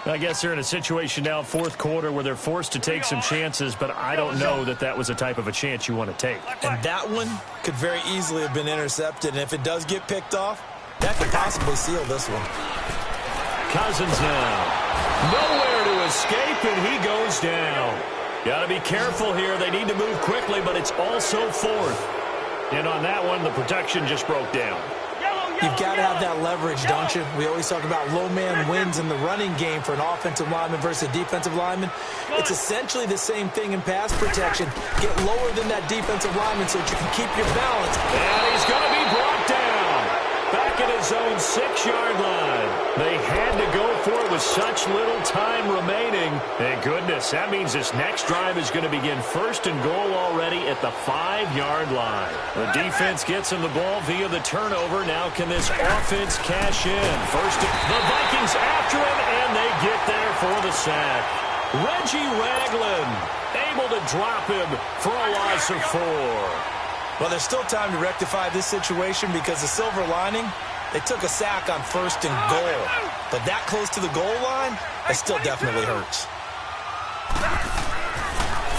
S2: I guess they're in a situation now, 4th quarter, where they're forced to take some chances, but I don't know that that was the type of a chance you want to take.
S5: And that one could very easily have been intercepted, and if it does get picked off, That could possibly seal this one.
S2: Cousins now. Nowhere to escape, and he goes down. Got to be careful here. They need to move quickly, but it's also fourth. And on that one, the protection just broke down.
S5: You've got to have that leverage, don't you? We always talk about low man wins in the running game for an offensive lineman versus a defensive lineman. It's essentially the same thing in pass protection. Get lower than that defensive lineman so that you can keep your balance.
S2: And he's going to be brought down. Back at his own 6-yard line. They had to go for it with such little time remaining. Thank goodness. That means this next drive is going to begin first and goal already at the 5-yard line. The defense gets him the ball via the turnover. Now can this offense cash in? First, the Vikings after him, and they get there for the sack. Reggie Ragland able to drop him for a loss of 4.
S5: Well, there's still time to rectify this situation because the silver lining, they took a sack on first and goal. But that close to the goal line, it still definitely hurts.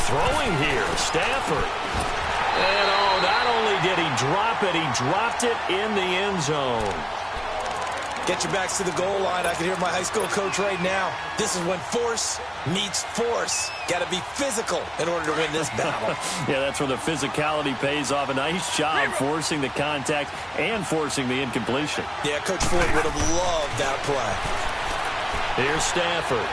S2: Throwing here, Stafford. And not only did he drop it, he dropped it in the end zone.
S5: Get your backs to the goal line. I can hear my high school coach right now. This is when force meets force. Got to be physical in order to win this battle.
S2: Yeah, that's where the physicality pays off. A nice job forcing the contact and forcing the incompletion.
S5: Yeah, Coach Ford would have loved that play.
S2: Here's Stafford.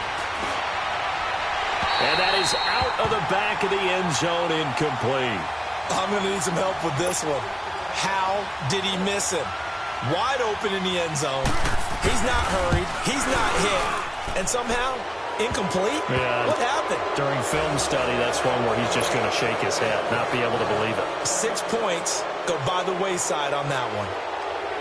S2: And that is out of the back of the end zone, incomplete.
S5: I'm going to need some help with this one. How did he miss him? Wide open in the end zone. He's not hurried. He's not hit. And somehow, incomplete?
S2: Yeah.
S5: What happened?
S2: During film study, that's one where he's just going to shake his head, not be able to believe it.
S5: 6 points go by the wayside on that one.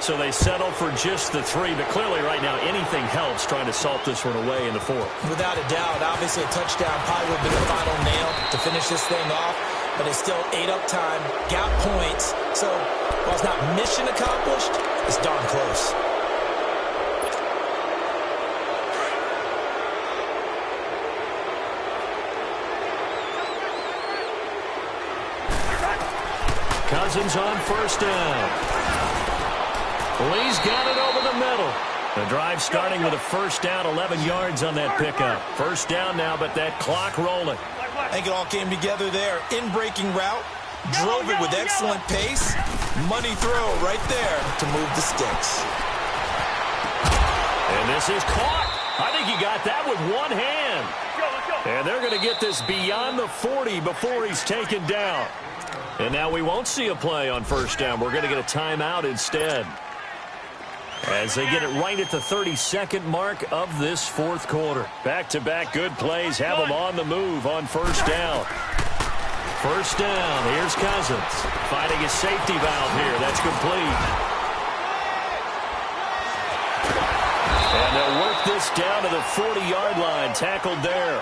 S2: So they settle for just the 3, but clearly right now anything helps trying to salt this one away in the 4th.
S5: Without a doubt, obviously a touchdown probably would have been the final nail to finish this thing off, but it's still ate up time, got points. So while it's not mission accomplished, it's darn close.
S2: Cousins on first down. Lee's got it over the middle. The drive starting with a first down, 11 yards on that pickup. First down now, but that clock rolling.
S5: I think it all came together there. In-breaking route, drove it with excellent pace. Money throw right there to move the sticks.
S2: And this is caught. I think he got that with one hand. And they're going to get this beyond the 40 before he's taken down. And now we won't see a play on first down. We're going to get a timeout instead. As they get it right at the 32nd mark of this 4th quarter. Back-to-back good plays have them on the move on first down. First down, here's Cousins. Finding his safety valve here. That's complete. And they'll work this down to the 40-yard line. Tackled there.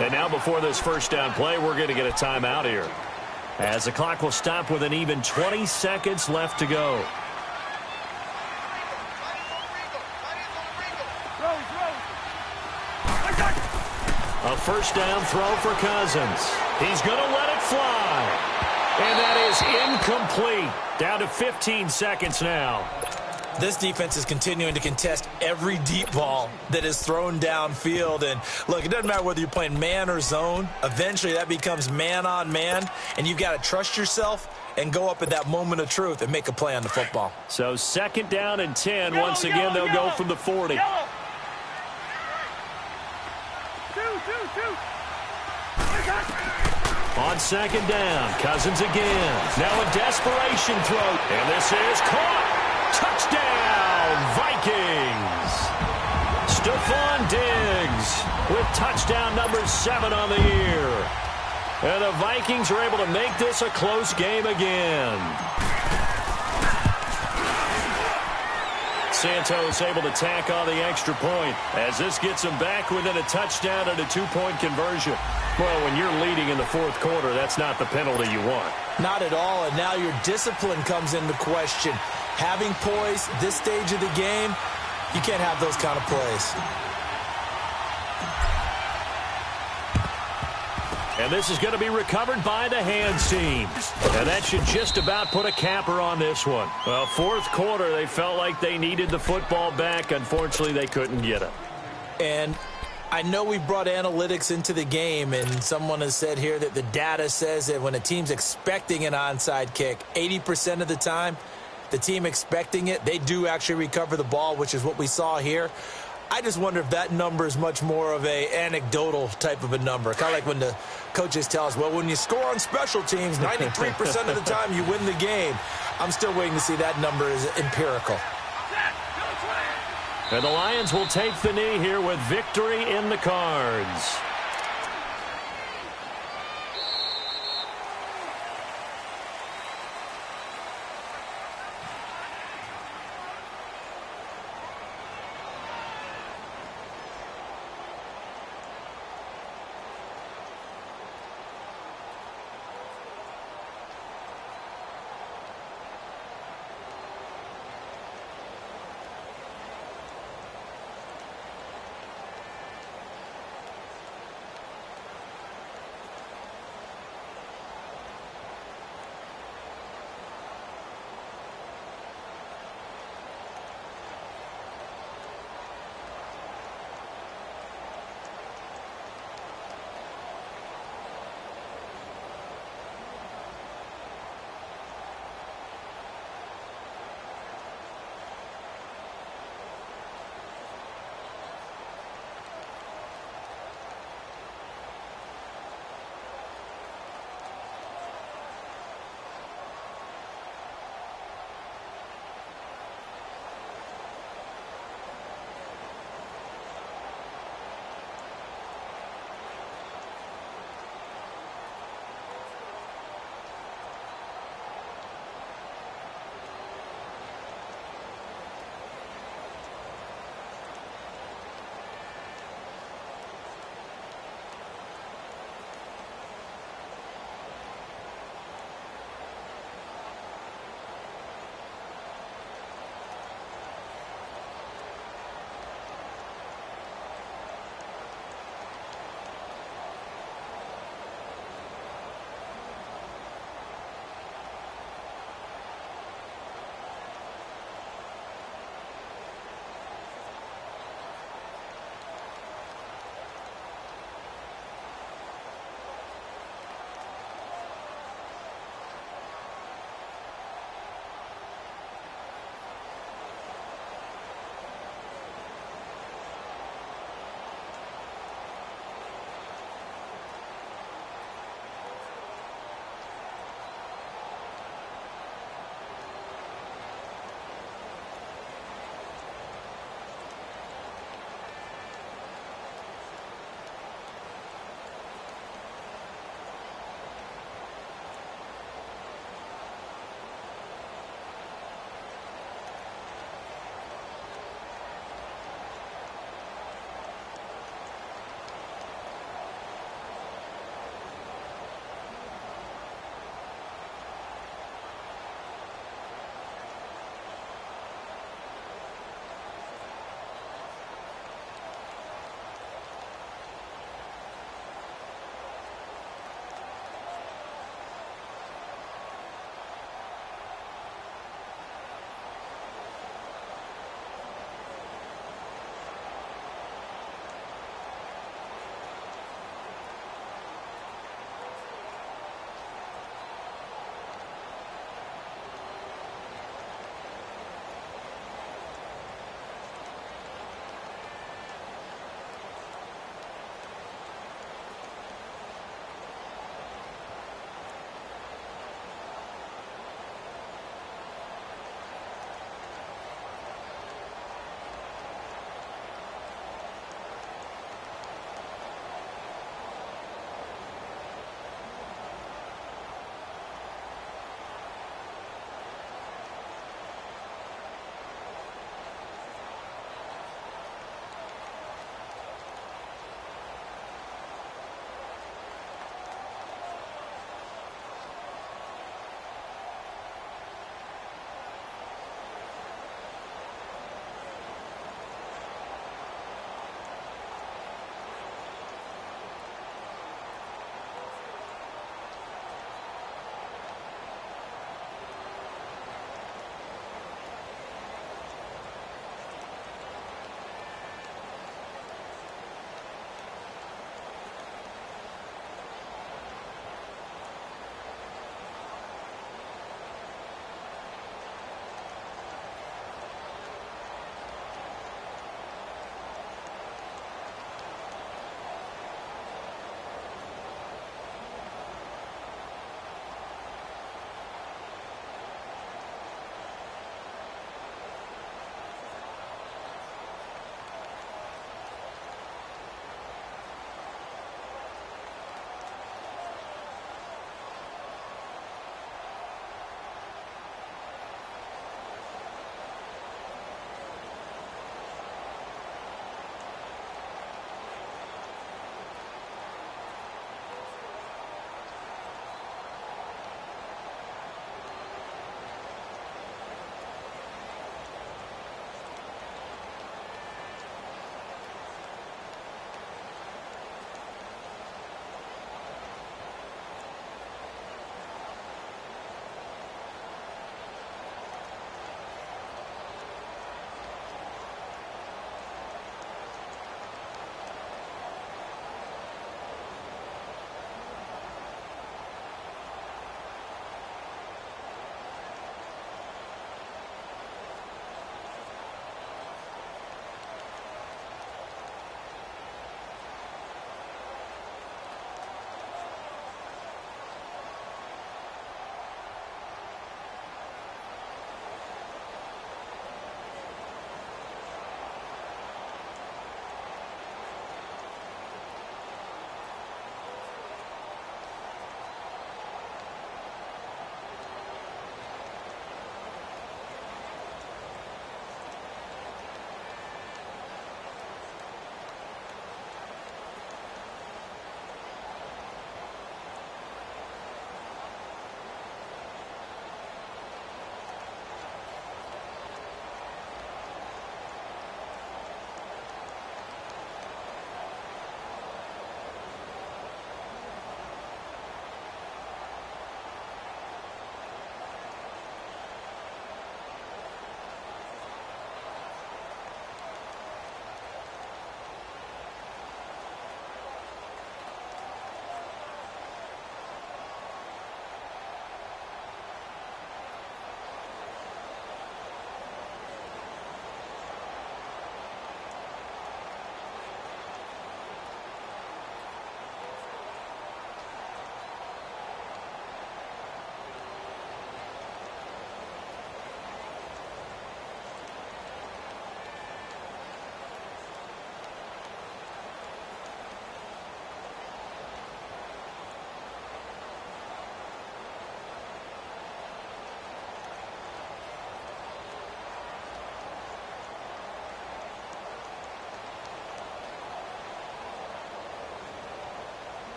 S2: And now before this first down play, we're going to get a timeout here. As the clock will stop with an even 20 seconds left to go. A first down throw for Cousins. He's going to let it fly. And that is incomplete. Down to 15 seconds now.
S5: This defense is continuing to contest every deep ball that is thrown downfield. And, look, it doesn't matter whether you're playing man or zone. Eventually, that becomes man on man. And you've got to trust yourself and go up at that moment of truth and make a play on the football.
S2: So second down and 10. Once again, they'll go from the 40. On second down, Cousins again. Now a desperation throw. And this is caught. Touchdown, Vikings. Stephon Diggs with touchdown number 7 on the year. And the Vikings are able to make this a close game again. Santos able to tack on the extra point as this gets him back within a touchdown and a 2-point conversion. Well, when you're leading in the 4th quarter, that's not the penalty you want.
S5: Not at all, and now your discipline comes into question. Having poise this stage of the game, you can't have those kind of plays.
S2: And this is going to be recovered by the hands team. And that should just about put a capper on this one. Well, fourth quarter, they felt like they needed the football back. Unfortunately, they couldn't get it.
S5: And I know we brought analytics into the game, and someone has said here that the data says that when a team's expecting an onside kick, 80% of the time, the team expecting it, they do actually recover the ball, which is what we saw here. I just wonder if that number is much more of a anecdotal type of a number. Kind of like when the coaches tell us, well, when you score on special teams, 93% of the time you win the game. I'm still waiting to see that number is empirical.
S2: And the Lions will take the knee here with victory in the cards.